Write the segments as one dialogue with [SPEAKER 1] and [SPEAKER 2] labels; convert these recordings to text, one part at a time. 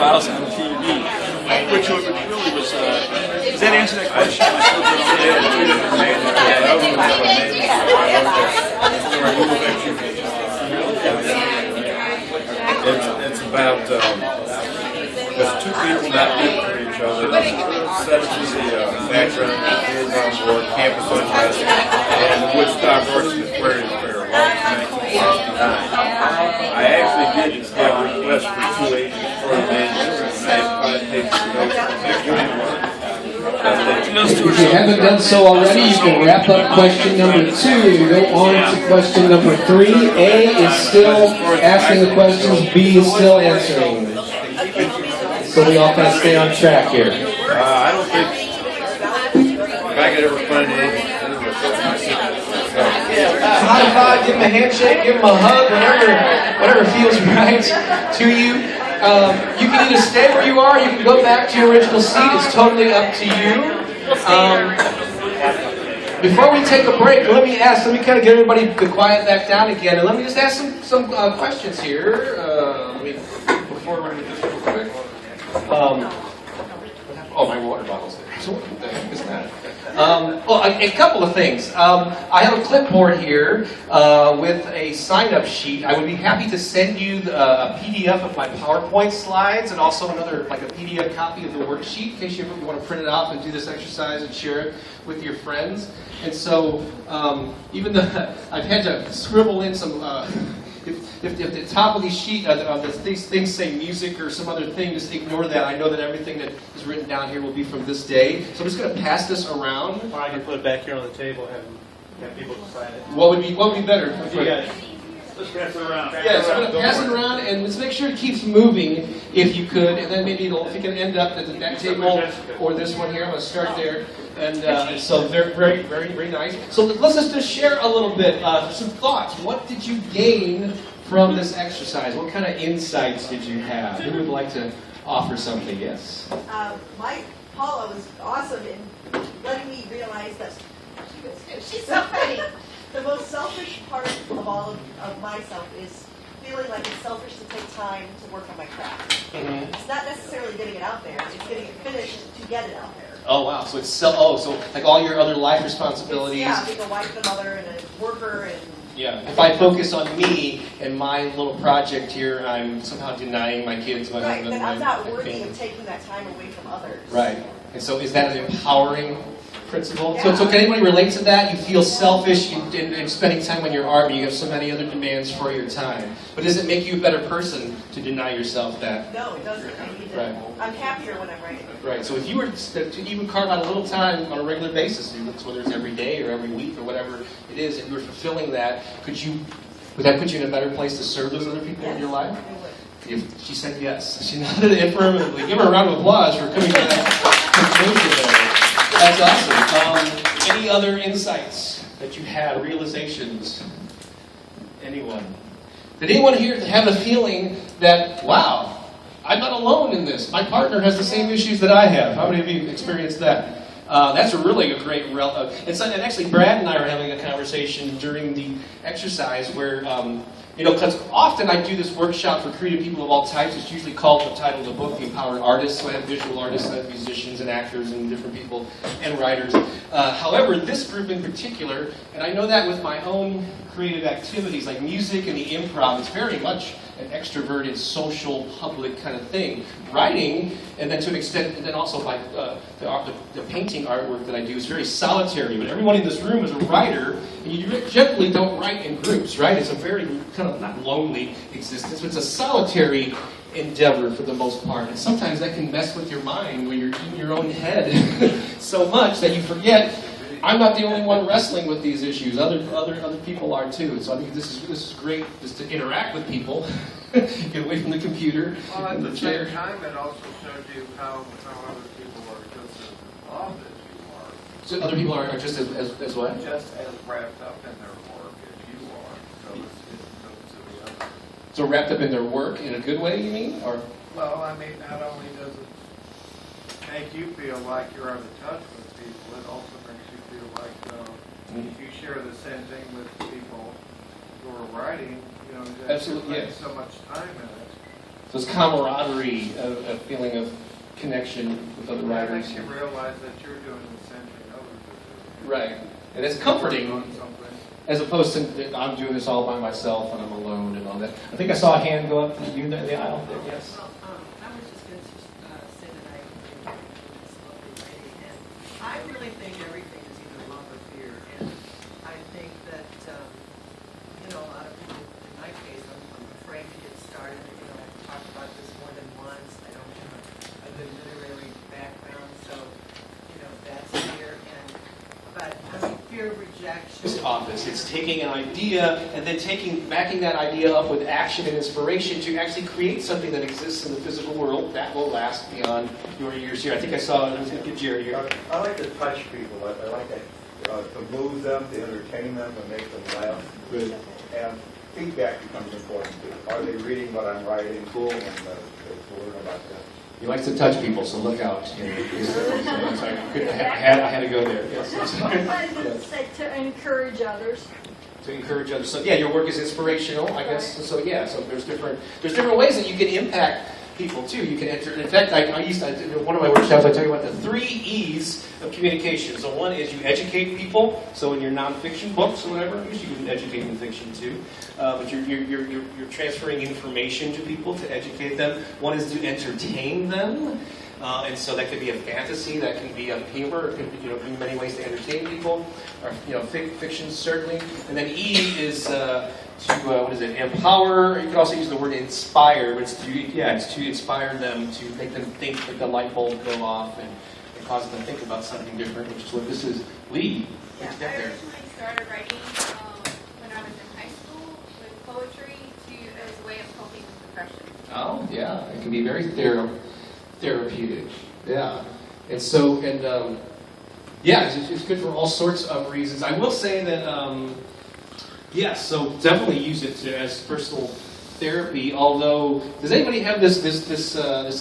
[SPEAKER 1] files on TV, which really was, does that answer that question?
[SPEAKER 2] It's about there's two people not good for each other. Sets the background is on board, campus unrest, and the Woodstock Horses Aquarium Fair, long 1969. I actually did get a request for 2 agents for the manuscript, and I have 5 pages of notes to pick one.
[SPEAKER 3] If you haven't done so already, you can wrap up question number 2 and go on to question number 3. A is still asking the questions, B is still answering. So we all kind of stay on track here.
[SPEAKER 2] I don't think if I could ever find anything.
[SPEAKER 3] High five, give him a handshake, give him a hug, whatever feels right to you. You can either stay where you are, you can go back to your original seat. It's totally up to you. Before we take a break, let me kind of get everybody to quiet back down again, and let me just ask some questions here. Before we do this real quick. Oh, my water bottle's there. So what the heck is that? A couple of things. I have a clipboard here with a sign-up sheet. I would be happy to send you a PDF of my PowerPoint slides and also another, like a PDF copy of the worksheet in case you want to print it off and do this exercise and share it with your friends. And so, even though I've had to scribble in some. If the top of these sheet, these things say music or some other thing, just ignore that. I know that everything that is written down here will be from this day. So I'm just going to pass this around.
[SPEAKER 4] Or I can put it back here on the table and have people decide it.
[SPEAKER 3] What would be better?
[SPEAKER 4] Let's pass it around.
[SPEAKER 3] Yes, I'm going to pass it around, and let's make sure it keeps moving, if you could, and then maybe if you can end up at that table or this one here. I'm going to start there, and so they're very, very, very nice. So let's just share a little bit, some thoughts. What did you gain from this exercise? What kind of insights did you have? Who would like to offer something? Yes.
[SPEAKER 5] Paula was awesome in letting me realize that she's so funny. The most selfish part of all of myself is feeling like it's selfish to take time to work on my craft. Mm-hmm. It's not necessarily getting it out there. It's getting it finished to get it out there.
[SPEAKER 3] Oh wow! So it's so like all your other life responsibilities.
[SPEAKER 5] Being a wife, a mother, and a worker, and
[SPEAKER 3] yeah. If I focus on me and my little project here, I'm somehow denying my kids, my
[SPEAKER 5] right.
[SPEAKER 3] husband,
[SPEAKER 5] Then I'm not worthy
[SPEAKER 3] family.
[SPEAKER 5] of taking that time away from others.
[SPEAKER 3] Right. And so, is that an empowering principle?
[SPEAKER 5] Yeah.
[SPEAKER 3] So can anybody relate to that? You feel selfish in spending time on your art, but you have so many other demands for your time. But does it make you a better person to deny yourself that?
[SPEAKER 5] No, it doesn't.
[SPEAKER 3] Right.
[SPEAKER 5] I'm happier when I'm writing.
[SPEAKER 3] Right. So if you were to even carve out a little time on a regular basis, whether it's every day or every week or whatever it is, if you were fulfilling that, would that put you in a better place to serve those other people in your life? She said yes. She nodded affirmatively. Give her a round of applause for coming to that conclusion there. That's awesome. Any other insights that you had, realizations? Anyone? Did anyone here have a feeling that, wow, I'm not alone in this. My partner has the same issues that I have. How many of you experienced that? That's really a great... and actually, Brad and I were having a conversation during the exercise where... because often I do this workshop for creative people of all types. It's usually called, the title of the book, The Empowered Artist. So I have visual artists, I have musicians and actors and different people and writers. However, this group in particular, and I know that with my own creative activities like music and the improv, it's very much an extroverted, social, public kind of thing. Writing, and then to an extent, and then also by the painting artwork that I do is very solitary. But everyone in this room is a writer, and you generally don't write in groups, right? It's a very kind of not lonely existence, but it's a solitary endeavor for the most part. And sometimes that can mess with your mind when you're in your own head so much that you forget. I'm not the only one wrestling with these issues. Other people are too. So I think this is great, just to interact with people, get away from the computer.
[SPEAKER 6] Well, at
[SPEAKER 3] and
[SPEAKER 6] the
[SPEAKER 3] chair.
[SPEAKER 6] same time, it also shows you how other people are just as involved as you are.
[SPEAKER 3] So other people are just as what?
[SPEAKER 6] Just as wrapped up in their work as you are. So it's to the other.
[SPEAKER 3] So wrapped up in their work in a good way, you mean? Or
[SPEAKER 6] Well, I mean, not only does it make you feel like you're out of touch with people, it also makes you feel like if you share the same thing with people who are writing, you know, that
[SPEAKER 3] Absolutely,
[SPEAKER 6] you spend
[SPEAKER 3] yes.
[SPEAKER 6] so much time in it.
[SPEAKER 3] those camaraderie, a feeling of connection with other
[SPEAKER 6] That
[SPEAKER 3] writers.
[SPEAKER 6] makes you realize that you're doing the same thing others are
[SPEAKER 3] Right. And it's
[SPEAKER 6] doing.
[SPEAKER 3] comforting,
[SPEAKER 6] Doing something.
[SPEAKER 3] as opposed to I'm doing this all by myself and I'm alone and all that. I think I saw a hand go up from you in the aisle. Yes.
[SPEAKER 7] Well, I was just going to say that I agree with this lovely lady, and I really think everything is either love or fear, and I think that, a lot of people, in my case, I'm afraid to get started. I've talked about this more than once. I don't have a good literary background, so, that's fear, but fear of rejection.
[SPEAKER 3] Post office. It's taking an idea and then backing that idea up with action and inspiration to actually create something that exists in the physical world that will last beyond your years here. I think I saw Jerry here.
[SPEAKER 8] I like to touch people. I like to move them, to entertain them, to make them laugh.
[SPEAKER 3] Good.
[SPEAKER 8] And feedback becomes important too. Are they reading what I'm writing?
[SPEAKER 3] Cool.
[SPEAKER 8] And to learn about that.
[SPEAKER 3] He likes to touch people, so look out. I'm sorry. I had to go there. Yes.
[SPEAKER 9] I would say to encourage others.
[SPEAKER 3] To encourage others. So yeah, your work is inspirational, I guess. So yeah, so there's different ways that you can impact people too. You can enter. In fact, I did one of my workshops. I tell you about the 3 E's of communication. So one is you educate people. So in your nonfiction books or whatever, I guess you can educate in fiction too. But you're transferring information to people to educate them. One is to entertain them. And so that could be a fantasy, that can be a humor, it could be many ways to entertain people, or fiction certainly. And then E is to empower. You could also use the word inspire, but it's to inspire them, to make them think, that the light bulb go off, and cause them to think about something different, which is what this is. Lee, let's get
[SPEAKER 10] I
[SPEAKER 3] there.
[SPEAKER 10] originally started writing when I was in high school with poetry as a way of coping with depression.
[SPEAKER 3] Oh yeah, it can be very therapeutic. Yeah, and so it's good for all sorts of reasons. I will say that so definitely use it as personal therapy. Although, does anybody have this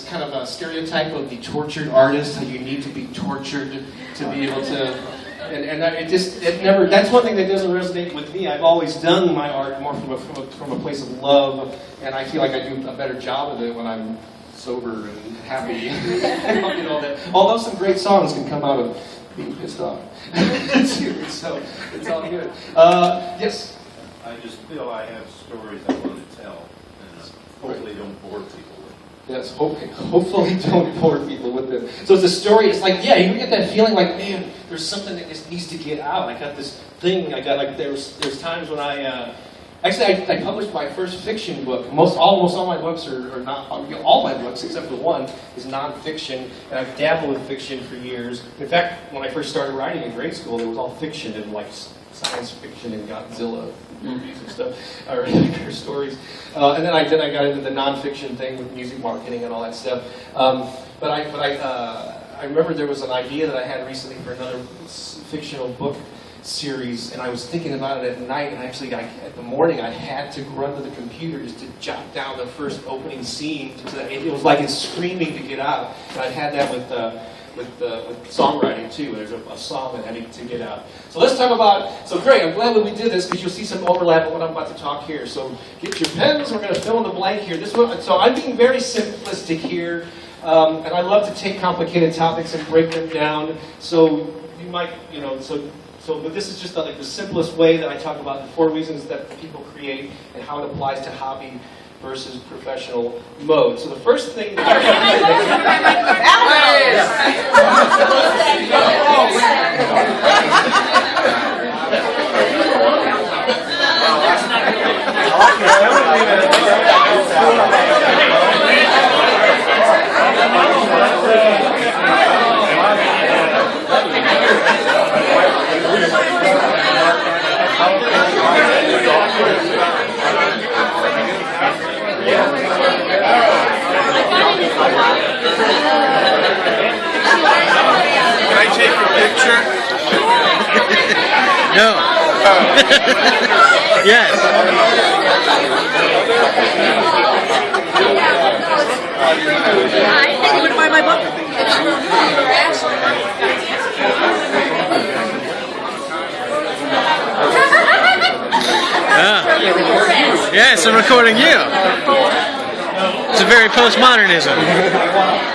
[SPEAKER 3] kind of a stereotype of the tortured artist? How you need to be tortured to be able to. It never. That's one thing that doesn't resonate with me. I've always done my art more from a place of love, and I feel like I do a better job of it when I'm sober and happy. Although some great songs can come out of being pissed off too, so it's all good. Yes.
[SPEAKER 2] I just feel I have stories I want to tell, and hopefully don't bore people with them.
[SPEAKER 3] Yes, hopefully don't bore people with them. So it's a story, it's like, yeah, you get that feeling like, man, there's something that just needs to get out. I got this thing, there's times when I published my first fiction book. Almost all my books are not, all my books except for one is nonfiction, and I've dabbled with fiction for years. In fact, when I first started writing in grade school, it was all fiction and like science fiction and Godzilla movies and stuff, or stories. And then I got into the nonfiction thing with music marketing and all that stuff. But I remember there was an idea that I had recently for another fictional book series, and I was thinking about it at night, and actually at the morning I had to run to the computer just to jot down the first opening scene. It was like it's screaming to get out. And I had that with songwriting too. There's a song that had to get out. So let's talk about, Greg, I'm glad that we did this because you'll see some overlap in what I'm about to talk here. So get your pens, we're going to fill in the blank here. So I'm being very simplistic here, and I love to take complicated topics and break them down. So you might, but this is just like the simplest way that I talk about the 4 reasons that people create and how it applies to hobby versus professional mode. So the first thing
[SPEAKER 1] Can I take your picture?
[SPEAKER 11] No. Yes.
[SPEAKER 9] I think you would buy my book.
[SPEAKER 11] Yes, I'm recording you. very postmodernism.